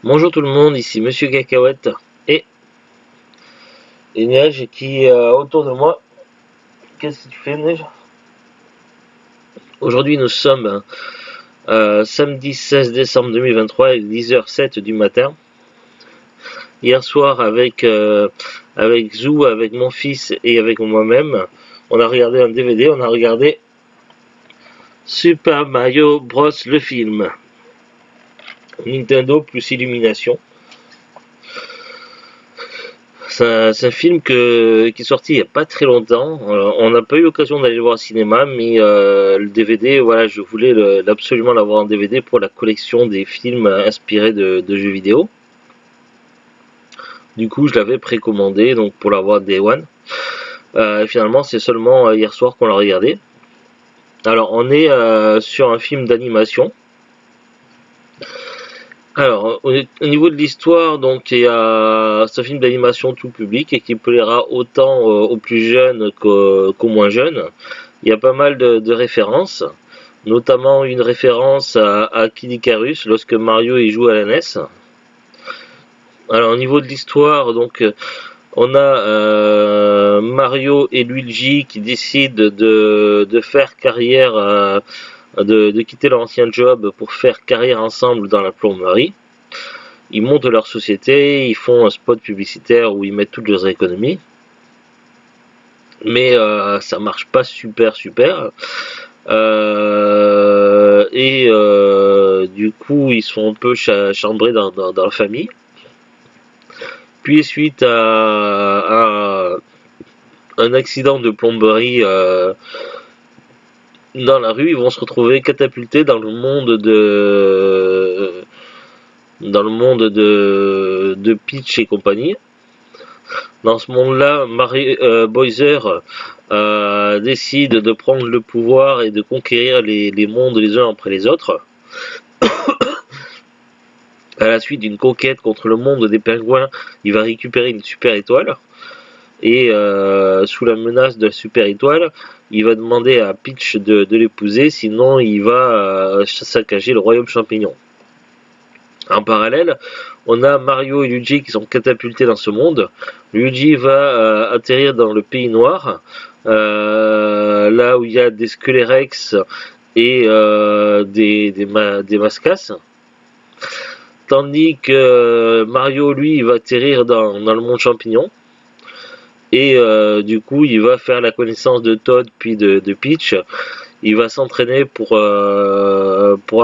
Bonjour tout le monde, ici Monsieur Cacahuète et Neige qui est autour de moi. Qu'est-ce que tu fais, Neige? Aujourd'hui nous sommes samedi 16 décembre 2023 à 10h07 du matin. Hier soir avec Zou, avec mon fils et avec moi-même, on a regardé un DVD, on a regardé Super Mario Bros le film. Nintendo plus Illumination. C'est un film qui est sorti il n'y a pas très longtemps. On n'a pas eu l'occasion d'aller le voir au cinéma, mais le DVD, voilà, je voulais absolument l'avoir en DVD pour la collection des films inspirés de jeux vidéo. Du coup, je l'avais précommandé donc pour l'avoir Day One. Finalement, c'est seulement hier soir qu'on l'a regardé. Alors, on est sur un film d'animation. Alors, au niveau de l'histoire, donc c'est un film d'animation tout public et qui plaira autant aux plus jeunes qu'aux moins jeunes. Il y a pas mal de références, notamment une référence à Kid Icarus lorsque Mario y joue à la NES. Alors, au niveau de l'histoire, donc on a Mario et Luigi qui décident de faire carrière. De quitter leur ancien job pour faire carrière ensemble dans la plomberie. Ils montent leur société, ils font un spot publicitaire où ils mettent toutes leurs économies. Mais ça marche pas super. Du coup, ils sont un peu chambrés dans la famille. Puis suite à un accident de plomberie dans la rue, ils vont se retrouver catapultés dans le monde de Peach et compagnie. Dans ce monde-là, Bowser décide de prendre le pouvoir et de conquérir les mondes les uns après les autres. À la suite d'une conquête contre le monde des pingouins, il va récupérer une super étoile. Et sous la menace de la super étoile, il va demander à Peach de l'épouser, sinon il va saccager le royaume champignon. En parallèle, on a Mario et Luigi qui sont catapultés dans ce monde. Luigi va atterrir dans le pays noir, là où il y a des Skelérex et des Mascas. Tandis que Mario, lui, il va atterrir dans le monde champignon. Et du coup, il va faire la connaissance de Todd puis de Peach. Il va s'entraîner pour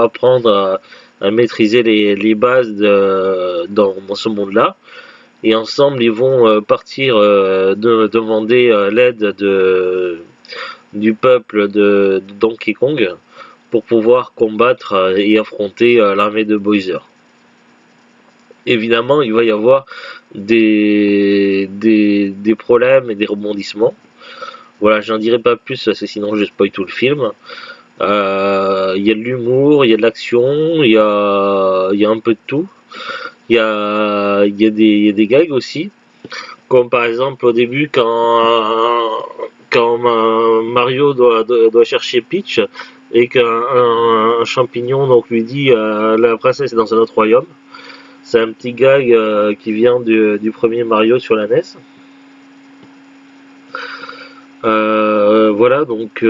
apprendre à maîtriser les bases dans ce monde-là. Et ensemble, ils vont partir demander l'aide du peuple de Donkey Kong pour pouvoir combattre et affronter l'armée de Bowser. Évidemment, il va y avoir des problèmes et des rebondissements. Voilà, j'en dirai pas plus, parce que sinon je spoil tout le film. Il y a de l'humour, il y a de l'action, il y a un peu de tout. Il y a des gags aussi. Comme par exemple au début quand Mario doit chercher Peach et qu'un champignon donc lui dit la princesse est dans un autre royaume. C'est un petit gag qui vient du premier Mario sur la NES. Voilà, donc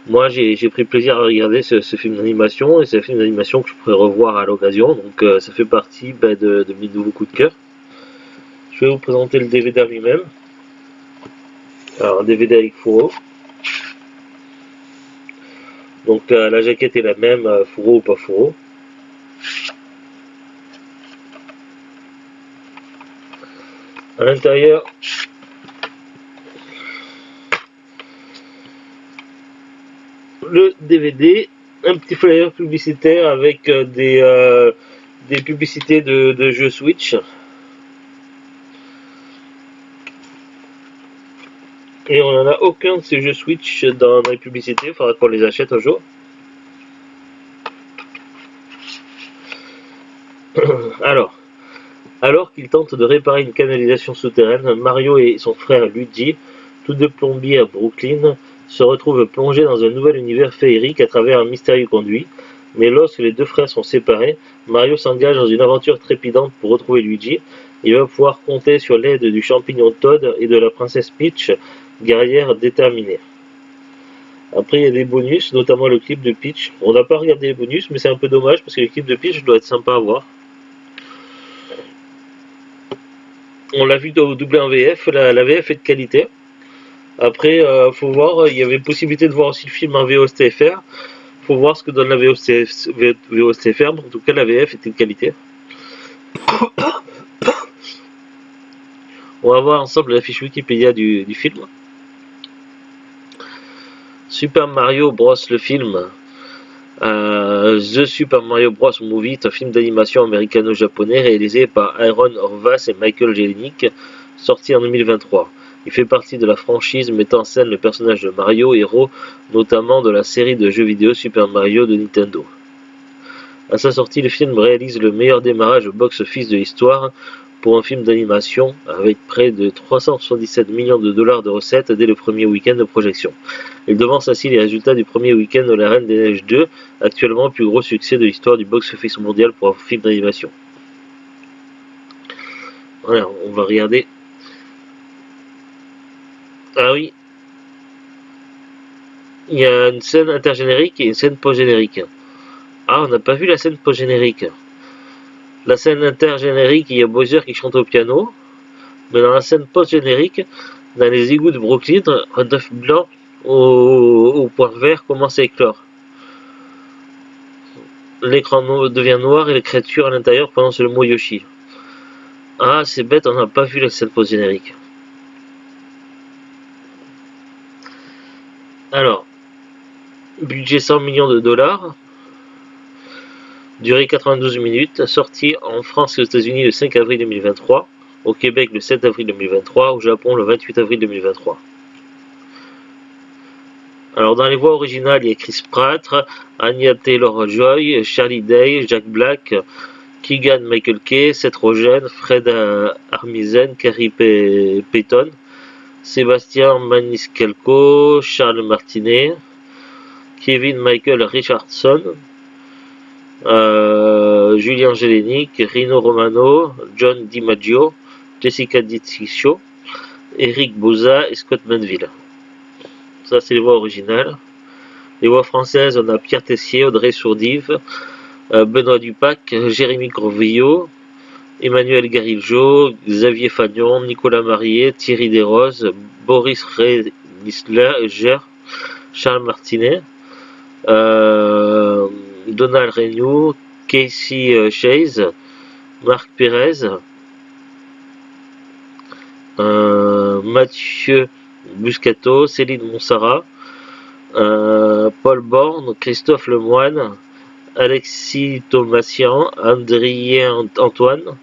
moi j'ai pris plaisir à regarder ce film d'animation, et c'est un film d'animation que je pourrais revoir à l'occasion, donc ça fait partie de mes nouveaux coups de cœur. Je vais vous présenter le DVD lui-même. Alors, un DVD avec fourreau. Donc la jaquette est la même, fourreau ou pas fourreau. À l'intérieur, le DVD, un petit flyer publicitaire avec des publicités de jeux Switch. Et on n'en a aucun de ces jeux Switch dans les publicités, il faudra qu'on les achète un jour. Alors qu'il tente de réparer une canalisation souterraine, Mario et son frère Luigi, tous deux plombiers à Brooklyn, se retrouvent plongés dans un nouvel univers féerique à travers un mystérieux conduit. Mais lorsque les deux frères sont séparés, Mario s'engage dans une aventure trépidante pour retrouver Luigi. Il va pouvoir compter sur l'aide du champignon Toad et de la princesse Peach, guerrière déterminée. Après, il y a des bonus, notamment le clip de Peach. On n'a pas regardé les bonus, mais c'est un peu dommage parce que le clip de Peach doit être sympa à voir. On l'a vu doublé en VF, la VF est de qualité. Après, faut voir, il y avait possibilité de voir aussi le film en VOSTFR. Faut voir ce que donne la VOSTFR, mais en tout cas la VF était de qualité. On va voir ensemble la fiche Wikipédia du film. Super Mario Bros. Le film. The Super Mario Bros. Movie est un film d'animation américano-japonais réalisé par Aaron Horvath et Michael Jelenic, sorti en 2023. Il fait partie de la franchise mettant en scène le personnage de Mario, héros notamment de la série de jeux vidéo Super Mario de Nintendo. À sa sortie, le film réalise le meilleur démarrage au box-office de l'histoire pour un film d'animation, avec près de 377 millions de dollars de recettes dès le premier week-end de projection. Il devance ainsi les résultats du premier week-end de La Reine des Neiges 2, actuellement le plus gros succès de l'histoire du box-office mondial pour un film d'animation. Voilà, on va regarder. Ah oui, il y a une scène intergénérique et une scène post-générique. Ah, on n'a pas vu la scène post-générique. La scène intergénérique, il y a Bowser qui chante au piano. Mais dans la scène post-générique, dans les égouts de Brooklyn, un œuf blanc au point vert commence à éclore. L'écran devient noir et l'écriture à l'intérieur prononce le mot Yoshi. Ah, c'est bête, on n'a pas vu la scène post-générique. Alors, budget 100 millions de dollars, durée 92 minutes, sortie en France et aux États-Unis le 5 avril 2023, au Québec le 7 avril 2023, au Japon le 28 avril 2023. Alors dans les voix originales, il y a Chris Pratt, Anya Taylor-Joy, Charlie Day, Jack Black, Keegan Michael Kay, Seth Rogen, Fred Armisen, Carrie Payton, Sébastien Maniscalco, Charles Martinet, Kevin Michael Richardson, Julien Jelenic, Rino Romano, John DiMaggio, Jessica Diciccio, Eric Bauza et Scott Manville. Ça, c'est les voix originales. Les voix françaises, on a Pierre Tessier, Audrey Sourdive, Benoît Dupac, Jérémy Corvillo, Emmanuel Gariljo, Xavier Fagnon, Nicolas Marié, Thierry Desroses, Boris Reisler, Charles Martinet, Donald Reignoux, Casey Chase, Marc Pérez, Mathieu Buscato, Céline Monsara, Paul Borne, Christophe Lemoine, Alexis Thomasian, Adrien Antoine,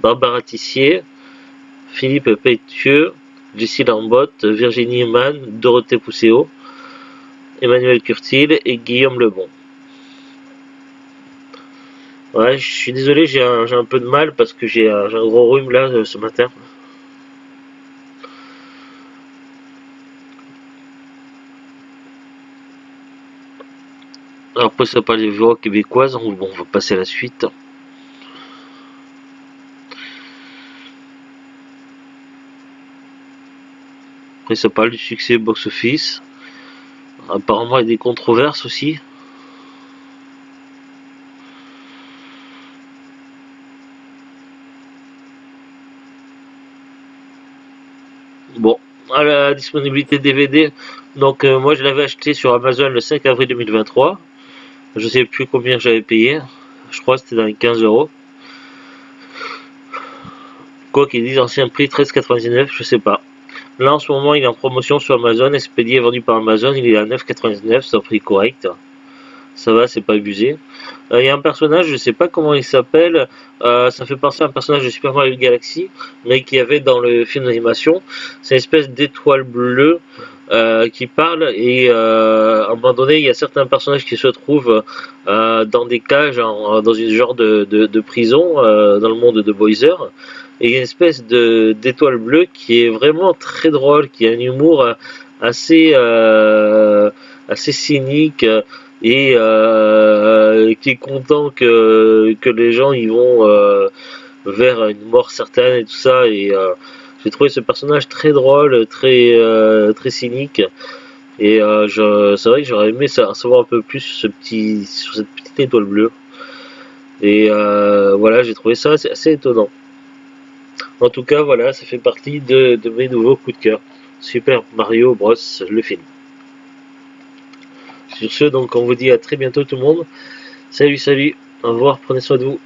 Barbara Tissier, Philippe Pétieux, Jessie Lambotte, Virginie Mann, Dorothée Pousseau, Emmanuel Curtil et Guillaume Lebon. Ouais, je suis désolé, j'ai un peu de mal parce que j'ai un gros rhume là ce matin. Alors après ça parle des voix québécoises, bon, on va passer à la suite. Après ça parle du succès box-office. Apparemment il y a des controverses aussi. Bon, à la disponibilité DVD, donc moi je l'avais acheté sur Amazon le 5 avril 2023. Je sais plus combien j'avais payé. Je crois que c'était dans les 15 euros. Quoi qu'ils disent ancien prix 13,99, je sais pas. Là en ce moment il est en promotion sur Amazon, expédié vendu par Amazon, il est à 9,99, c'est un prix correct. Ça va, c'est pas abusé. Il y a un personnage, je sais pas comment il s'appelle, ça fait penser à un personnage de Super Mario Galaxy, mais qui avait dans le film d'animation. C'est une espèce d'étoile bleue qui parle, et à un moment donné, il y a certains personnages qui se trouvent dans des cages, dans une genre de prison, dans le monde de Bowser. Et il y a une espèce d'étoile bleue qui est vraiment très drôle, qui a un humour assez cynique. et qui est content que les gens ils vont vers une mort certaine et tout ça. Et j'ai trouvé ce personnage très drôle, très cynique. Et c'est vrai que j'aurais aimé en savoir un peu plus sur cette petite étoile bleue. Et voilà, j'ai trouvé ça assez étonnant. En tout cas, voilà, ça fait partie de mes nouveaux coups de cœur. Super Mario Bros, le film. Sur ce, donc, on vous dit à très bientôt tout le monde. Salut, salut, au revoir, prenez soin de vous.